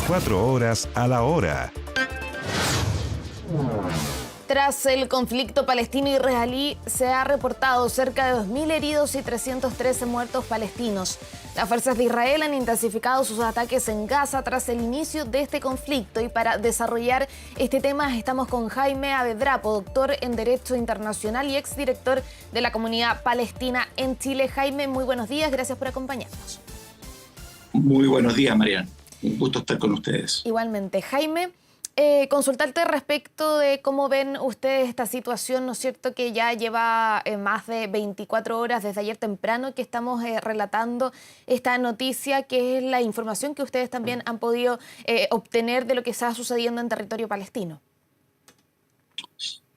24 horas a la hora. Tras el conflicto palestino-israelí, se ha reportado cerca de 2.000 heridos y 313 muertos palestinos. Las fuerzas de Israel han intensificado sus ataques en Gaza tras el inicio de este conflicto. Y para desarrollar este tema estamos con Jaime Abedrapo, doctor en Derecho Internacional y exdirector de la Comunidad Palestina en Chile. Jaime, muy buenos días, gracias por acompañarnos. Muy buenos días, Mariana. Un gusto estar con ustedes. Igualmente. Jaime, consultarte respecto de cómo ven ustedes esta situación, ¿no es cierto?, que ya lleva más de 24 horas desde ayer temprano que estamos relatando esta noticia, que es la información que ustedes también han podido obtener de lo que está sucediendo en territorio palestino.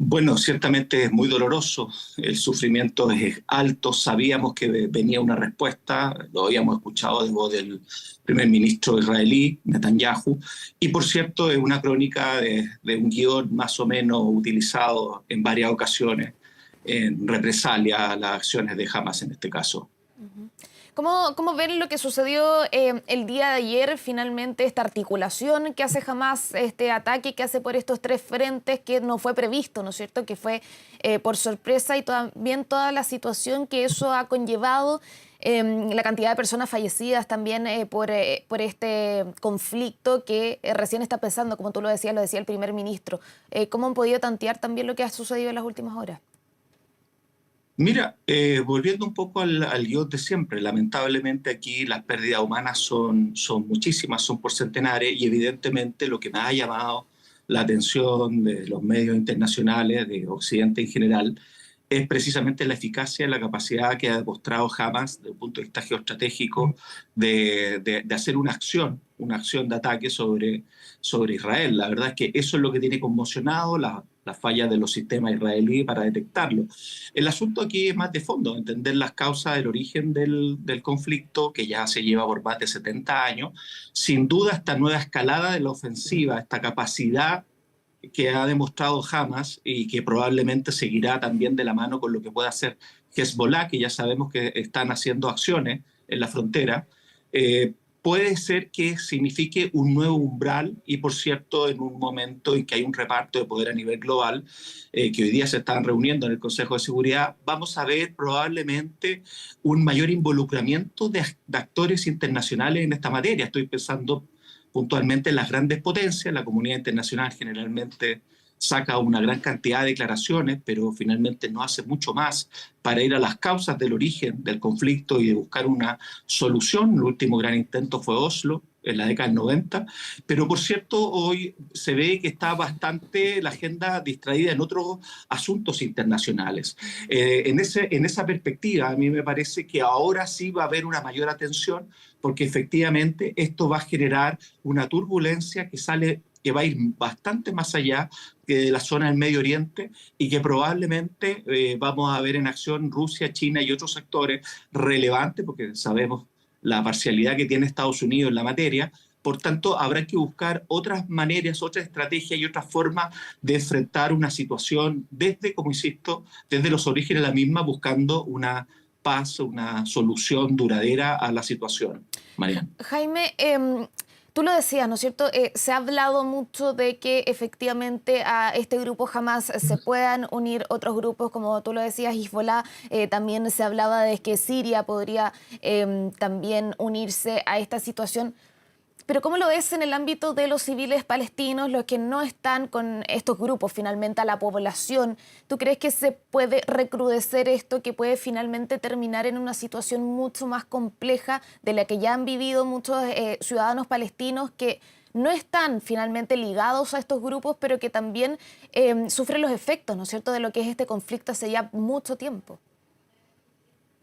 Bueno, ciertamente es muy doloroso, el sufrimiento es alto, sabíamos que venía una respuesta, lo habíamos escuchado de voz del primer ministro israelí, Netanyahu, y por cierto es una crónica de un guión más o menos utilizado en varias ocasiones en represalia a las acciones de Hamas en este caso. ¿Cómo ven lo que sucedió el día de ayer, finalmente esta articulación que hace Hamas, este ataque que hace por estos tres frentes que no fue previsto, ¿no es cierto?, que fue por sorpresa, y también toda la situación que eso ha conllevado, la cantidad de personas fallecidas también por este conflicto que recién está empezando, como tú lo decía el primer ministro. ¿Cómo han podido tantear también lo que ha sucedido en las últimas horas? Mira, volviendo un poco al guión de siempre, lamentablemente aquí las pérdidas humanas son muchísimas, son por centenares, y evidentemente lo que me ha llamado la atención de los medios internacionales, de Occidente en general, es precisamente la eficacia y la capacidad que ha demostrado Hamas desde el punto de vista geoestratégico de hacer una acción de ataque sobre Israel. La verdad es que eso es lo que tiene conmocionado la falla de los sistemas israelíes para detectarlo. El asunto aquí es más de fondo, entender las causas del origen del conflicto, que ya se lleva por más de 70 años. Sin duda, esta nueva escalada de la ofensiva, esta capacidad que ha demostrado Hamas y que probablemente seguirá también de la mano con lo que pueda hacer Hezbollah, que ya sabemos que están haciendo acciones en la frontera, puede ser que signifique un nuevo umbral, y por cierto en un momento en que hay un reparto de poder a nivel global, que hoy día se están reuniendo en el Consejo de Seguridad, vamos a ver probablemente un mayor involucramiento de actores internacionales en esta materia. Estoy pensando puntualmente en las grandes potencias. La comunidad internacional generalmente saca una gran cantidad de declaraciones, pero finalmente no hace mucho más para ir a las causas del origen del conflicto y de buscar una solución. El último gran intento fue Oslo, en la década del 90, pero por cierto hoy se ve que está bastante la agenda distraída en otros asuntos internacionales. En esa perspectiva, a mí me parece que ahora sí va a haber una mayor atención, porque efectivamente esto va a generar una turbulencia que va a ir bastante más allá que de la zona del Medio Oriente, y que probablemente vamos a ver en acción Rusia, China y otros sectores relevantes, porque sabemos la parcialidad que tiene Estados Unidos en la materia. Por tanto, habrá que buscar otras maneras, otras estrategias y otras formas de enfrentar una situación desde, como insisto, desde los orígenes de la misma, buscando una paz, una solución duradera a la situación. Mariana. Jaime, tú lo decías, ¿no es cierto? Se ha hablado mucho de que efectivamente a este grupo jamás se puedan unir otros grupos, como tú lo decías, Hezbollah. También se hablaba de que Siria podría también unirse a esta situación. Pero ¿cómo lo ves en el ámbito de los civiles palestinos, los que no están con estos grupos, finalmente a la población? ¿Tú crees que se puede recrudecer esto, que puede finalmente terminar en una situación mucho más compleja de la que ya han vivido muchos ciudadanos palestinos que no están finalmente ligados a estos grupos, pero que también sufren los efectos, ¿no es cierto?, de lo que es este conflicto hace ya mucho tiempo?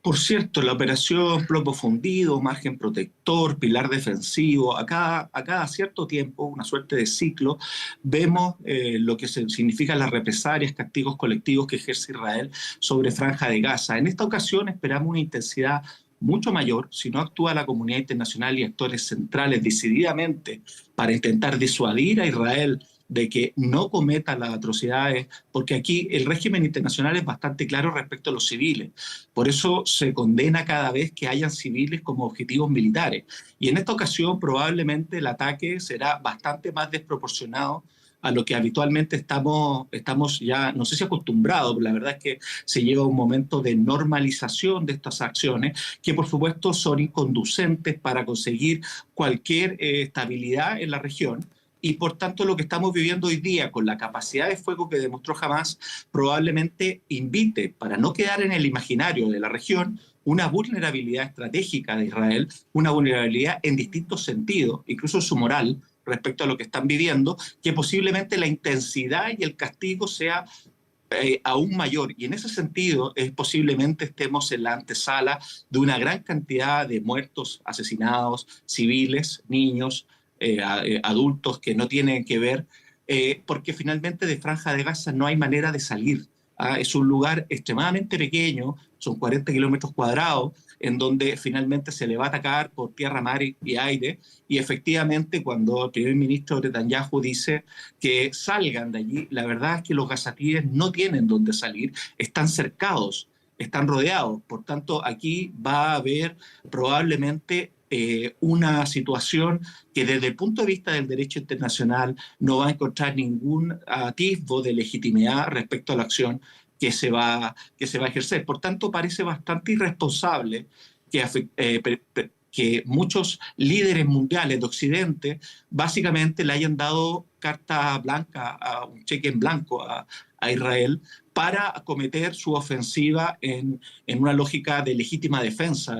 Por cierto, la operación Plomo Fundido, Margen Protector, Pilar Defensivo, a cada cierto tiempo, una suerte de ciclo, vemos lo que significan las represalias, castigos colectivos que ejerce Israel sobre Franja de Gaza. En esta ocasión esperamos una intensidad mucho mayor si no actúa la comunidad internacional y actores centrales decididamente para intentar disuadir a Israel de que no cometa las atrocidades, porque aquí el régimen internacional es bastante claro respecto a los civiles. Por eso se condena cada vez que hayan civiles como objetivos militares. Y en esta ocasión probablemente el ataque será bastante más desproporcionado a lo que habitualmente estamos ya, no sé si acostumbrados, pero la verdad es que se lleva un momento de normalización de estas acciones, que por supuesto son inconducentes para conseguir cualquier estabilidad en la región. Y por tanto lo que estamos viviendo hoy día con la capacidad de fuego que demostró Hamás probablemente invite, para no quedar en el imaginario de la región, una vulnerabilidad estratégica de Israel, una vulnerabilidad en distintos sentidos, incluso su moral respecto a lo que están viviendo, que posiblemente la intensidad y el castigo sea aún mayor. Y en ese sentido, posiblemente estemos en la antesala de una gran cantidad de muertos, asesinados, civiles, niños, adultos que no tienen que ver, porque finalmente de Franja de Gaza no hay manera de salir. Es un lugar extremadamente pequeño, son 40 kilómetros cuadrados, en donde finalmente se le va a atacar por tierra, mar y aire, y efectivamente cuando el primer ministro Netanyahu dice que salgan de allí, la verdad es que los gazatíes no tienen dónde salir, están cercados, están rodeados, por tanto aquí va a haber probablemente una situación que desde el punto de vista del derecho internacional no va a encontrar ningún atisbo de legitimidad respecto a la acción que se va a ejercer. Por tanto, parece bastante irresponsable que muchos líderes mundiales de Occidente básicamente le hayan dado carta blanca, un cheque en blanco a Israel para acometer su ofensiva en una lógica de legítima defensa,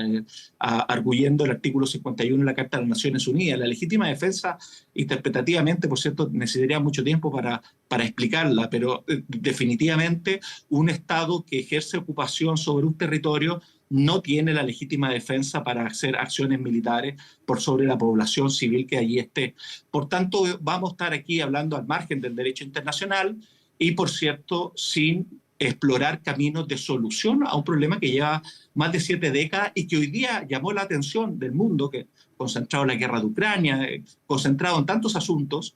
arguyendo el artículo 51 de la Carta de las Naciones Unidas. La legítima defensa, interpretativamente, por cierto, necesitaría mucho tiempo para explicarla, pero definitivamente un Estado que ejerce ocupación sobre un territorio no tiene la legítima defensa para hacer acciones militares por sobre la población civil que allí esté. Por tanto, vamos a estar aquí hablando al margen del derecho internacional y, por cierto, sin explorar caminos de solución a un problema que lleva más de 7 décadas y que hoy día llamó la atención del mundo, que concentrado en la guerra de Ucrania, concentrado en tantos asuntos,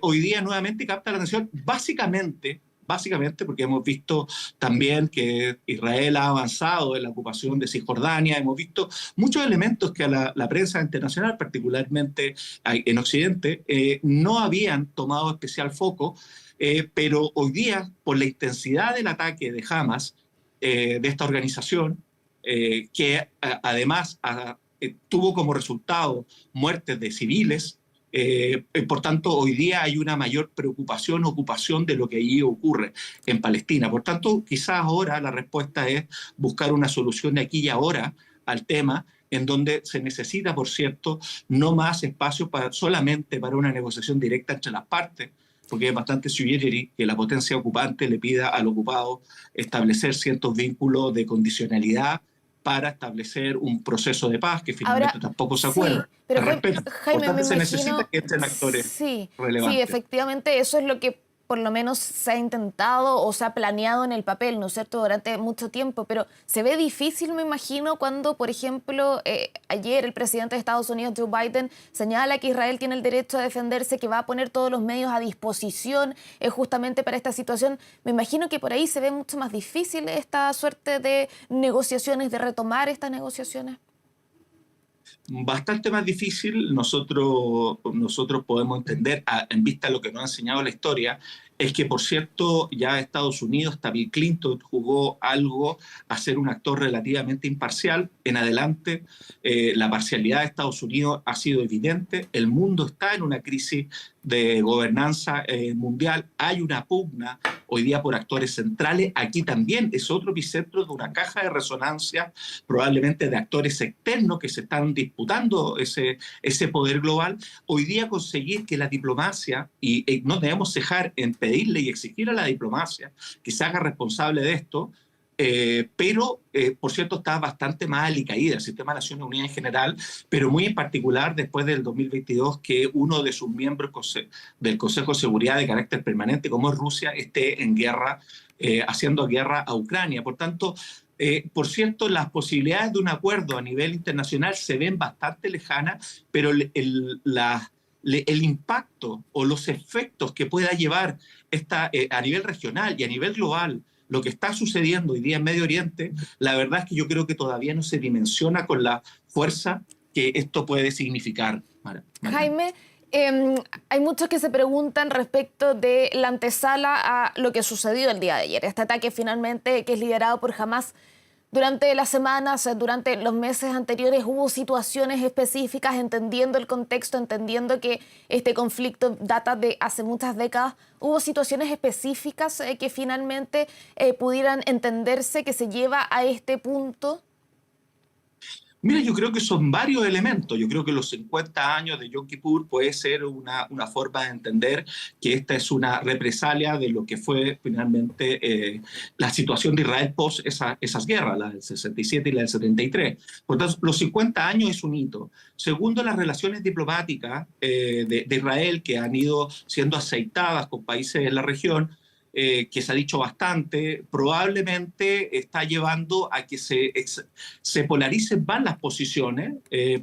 hoy día nuevamente capta la atención básicamente porque hemos visto también que Israel ha avanzado en la ocupación de Cisjordania, hemos visto muchos elementos que a la prensa internacional, particularmente en Occidente, no habían tomado especial foco, pero hoy día, por la intensidad del ataque de Hamas, de esta organización, que además tuvo como resultado muertes de civiles, por tanto, hoy día hay una mayor preocupación, ocupación de lo que allí ocurre en Palestina. Por tanto, quizás ahora la respuesta es buscar una solución de aquí y ahora al tema, en donde se necesita, por cierto, no más espacio solamente para una negociación directa entre las partes, porque es bastante sui generis que la potencia ocupante le pida al ocupado establecer ciertos vínculos de condicionalidad para establecer un proceso de paz que finalmente Ahora, tampoco se sí, acuerda. pero Por Jaime, me tanto, se imagino, necesita que entren actores sí, sí, relevantes. efectivamente, eso es lo que por lo menos se ha intentado o se ha planeado en el papel, ¿no es cierto?, durante mucho tiempo, pero se ve difícil, me imagino, cuando, por ejemplo, ayer el presidente de Estados Unidos, Joe Biden, señala que Israel tiene el derecho a defenderse, que va a poner todos los medios a disposición justamente para esta situación. Me imagino que por ahí se ve mucho más difícil esta suerte de negociaciones, de retomar estas negociaciones. Bastante más difícil. Nosotros podemos entender, en vista de lo que nos ha enseñado la historia, es que, por cierto, ya Estados Unidos, hasta Bill Clinton jugó algo a ser un actor relativamente imparcial. En adelante, la parcialidad de Estados Unidos ha sido evidente. El mundo está en una crisis de gobernanza mundial. Hay una pugna hoy día por actores centrales. Aquí también es otro epicentro de una caja de resonancia, probablemente de actores externos que se están disputando ese poder global. Hoy día conseguir que la diplomacia, y no debemos cejar en pedirle y exigir a la diplomacia que se haga responsable de esto, pero, por cierto, está bastante más alicaída el sistema de Naciones Unidas en general, pero muy en particular después del 2022, que uno de sus miembros del Consejo de Seguridad de carácter permanente, como es Rusia, esté en guerra, haciendo guerra a Ucrania. Por tanto, por cierto, las posibilidades de un acuerdo a nivel internacional se ven bastante lejanas, pero el impacto o los efectos que pueda llevar a nivel regional y a nivel global lo que está sucediendo hoy día en Medio Oriente, la verdad es que yo creo que todavía no se dimensiona con la fuerza que esto puede significar. Jaime, hay muchos que se preguntan respecto de la antesala a lo que sucedió el día de ayer. Este ataque finalmente que es liderado por Hamás. Durante las semanas, durante los meses anteriores hubo situaciones específicas, entendiendo el contexto, entendiendo que este conflicto data de hace muchas décadas. Hubo situaciones específicas que finalmente pudieran entenderse que se lleva a este punto. Mira, yo creo que son varios elementos. Yo creo que los 50 años de Yom Kippur puede ser una forma de entender que esta es una represalia de lo que fue finalmente la situación de Israel post esas guerras, la del 67 y la del 73. Por tanto, los 50 años es un hito. Segundo, las relaciones diplomáticas de Israel que han ido siendo aceitadas con países de la región, que se ha dicho bastante, probablemente está llevando a que se polaricen más las posiciones,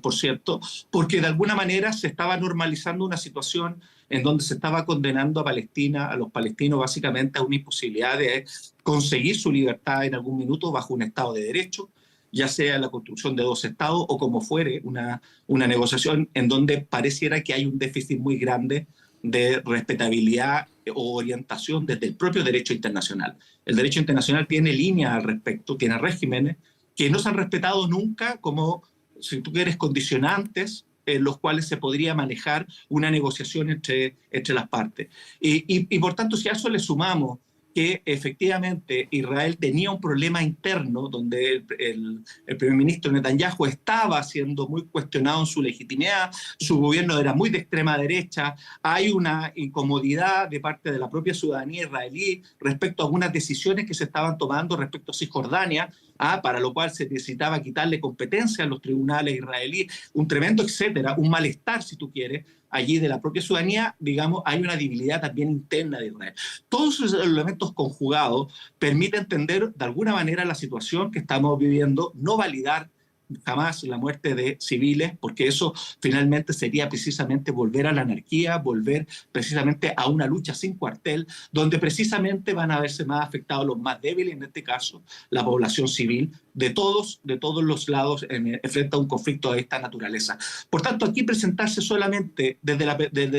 por cierto, porque de alguna manera se estaba normalizando una situación en donde se estaba condenando a Palestina, a los palestinos básicamente a una imposibilidad de conseguir su libertad en algún minuto bajo un Estado de Derecho, ya sea la construcción de dos estados o como fuere una negociación en donde pareciera que hay un déficit muy grande de respetabilidad o orientación desde el propio derecho internacional. El derecho internacional tiene líneas al respecto, tiene regímenes que no se han respetado nunca como, si tú quieres, condicionantes en los cuales se podría manejar una negociación entre las partes. Y por tanto, si a eso le sumamos que efectivamente Israel tenía un problema interno donde el primer ministro Netanyahu estaba siendo muy cuestionado en su legitimidad, su gobierno era muy de extrema derecha, hay una incomodidad de parte de la propia ciudadanía israelí respecto a algunas decisiones que se estaban tomando respecto a Cisjordania, para lo cual se necesitaba quitarle competencia a los tribunales israelíes, un tremendo etcétera, un malestar, si tú quieres, allí de la propia ciudadanía, digamos, hay una debilidad también interna de Israel. Todos esos elementos conjugados permiten entender de alguna manera la situación que estamos viviendo, no validar jamás la muerte de civiles, porque eso finalmente sería precisamente volver a la anarquía, volver precisamente a una lucha sin cuartel, donde precisamente van a verse más afectados los más débiles, en este caso la población civil, de todos los lados frente a un conflicto de esta naturaleza. Por tanto, aquí presentarse solamente desde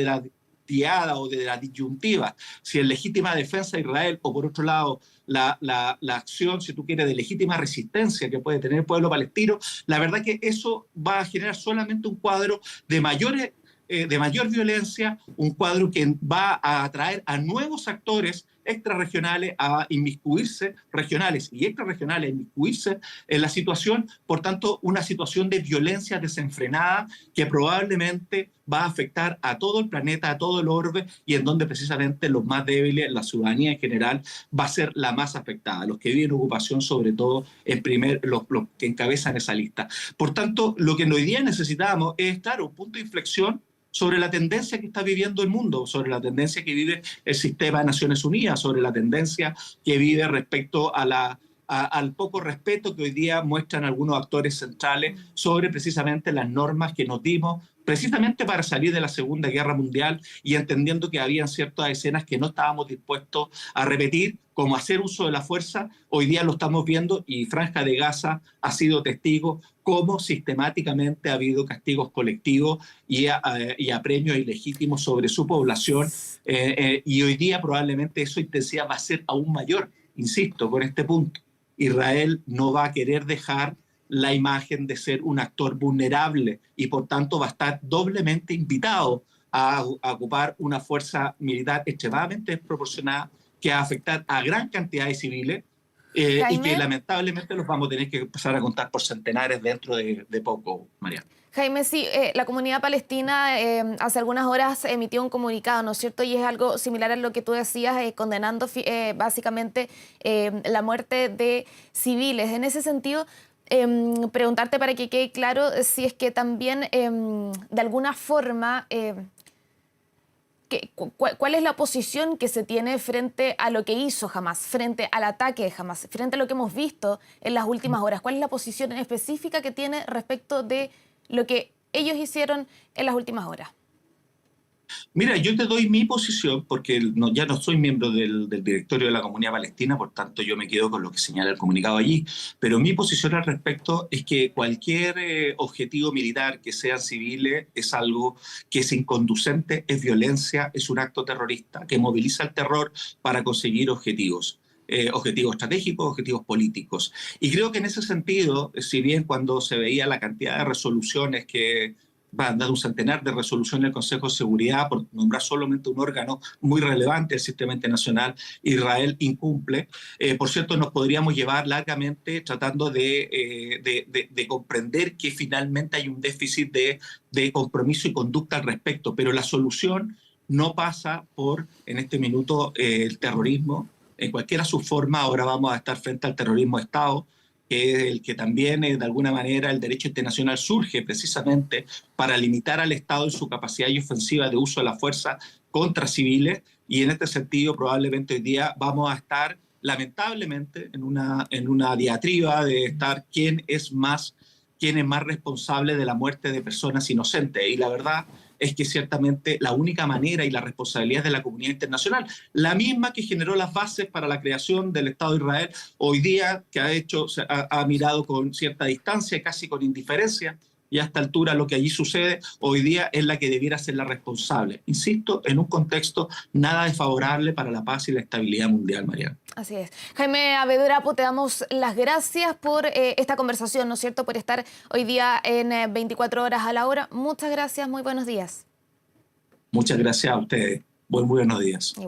la diada o de la disyuntiva, si es legítima defensa de Israel o por otro lado la acción, si tú quieres, de legítima resistencia que puede tener el pueblo palestino, la verdad que eso va a generar solamente un cuadro de mayor violencia, un cuadro que va a atraer a nuevos actores extrarregionales a inmiscuirse, regionales y extrarregionales a inmiscuirse en la situación, por tanto, una situación de violencia desenfrenada que probablemente va a afectar a todo el planeta, a todo el orbe, y en donde precisamente los más débiles, la ciudadanía en general, va a ser la más afectada, los que viven ocupación, sobre todo, los que encabezan esa lista. Por tanto, lo que hoy día necesitamos es, claro, un punto de inflexión sobre la tendencia que está viviendo el mundo, sobre la tendencia que vive el sistema de Naciones Unidas, sobre la tendencia que vive respecto al poco respeto que hoy día muestran algunos actores centrales sobre precisamente las normas que nos dimos precisamente para salir de la Segunda Guerra Mundial y entendiendo que habían ciertas escenas que no estábamos dispuestos a repetir, como hacer uso de la fuerza. Hoy día lo estamos viendo y Franja de Gaza ha sido testigo cómo sistemáticamente ha habido castigos colectivos y apremios ilegítimos sobre su población, y hoy día probablemente esa intensidad va a ser aún mayor. Insisto con este punto, Israel no va a querer dejar la imagen de ser un actor vulnerable y por tanto va a estar doblemente invitado a ocupar una fuerza militar extremadamente desproporcionada que va a afectar a gran cantidad de civiles, y que lamentablemente los vamos a tener que empezar a contar por centenares dentro de poco, Mariana. Jaime, sí, la comunidad palestina hace algunas horas emitió un comunicado, ¿no es cierto? Y es algo similar a lo que tú decías, condenando básicamente la muerte de civiles. En ese sentido, preguntarte para que quede claro si es que también de alguna forma ¿cuál es la posición que se tiene frente a lo que hizo Hamás, frente al ataque de Hamás, frente a lo que hemos visto en las últimas horas? ¿Cuál es la posición específica que tiene respecto de lo que ellos hicieron en las últimas horas? Mira, yo te doy mi posición porque ya no soy miembro del directorio de la Comunidad Palestina, por tanto yo me quedo con lo que señala el comunicado allí, pero mi posición al respecto es que cualquier objetivo militar que sean civiles es algo que es inconducente, es violencia, es un acto terrorista que moviliza el terror para conseguir objetivos. Objetivos estratégicos, objetivos políticos. Y creo que en ese sentido, si bien cuando se veía la cantidad de resoluciones que van dando un centenar de resoluciones del Consejo de Seguridad, por nombrar solamente un órgano muy relevante del sistema internacional, Israel incumple. Por cierto, nos podríamos llevar largamente tratando de comprender que finalmente hay un déficit de compromiso y conducta al respecto, pero la solución no pasa por, en este minuto, el terrorismo, en cualquiera su forma. Ahora vamos a estar frente al terrorismo de Estado, que es el que también, de alguna manera, el derecho internacional surge precisamente para limitar al Estado en su capacidad y ofensiva de uso de la fuerza contra civiles, y en este sentido probablemente hoy día vamos a estar, lamentablemente, en una diatriba de estar quién es más responsable de la muerte de personas inocentes, y la verdad es que ciertamente la única manera y la responsabilidad es de la comunidad internacional, la misma que generó las bases para la creación del Estado de Israel, hoy día que ha mirado con cierta distancia, casi con indiferencia, y a esta altura lo que allí sucede hoy día es la que debiera ser la responsable. Insisto, en un contexto nada desfavorable para la paz y la estabilidad mundial, Mariana. Así es. Jaime Abedurapo, te damos las gracias por esta conversación, ¿no es cierto?, por estar hoy día en 24 horas a la hora. Muchas gracias, muy buenos días. Muchas gracias a ustedes. Muy buenos días. Igual.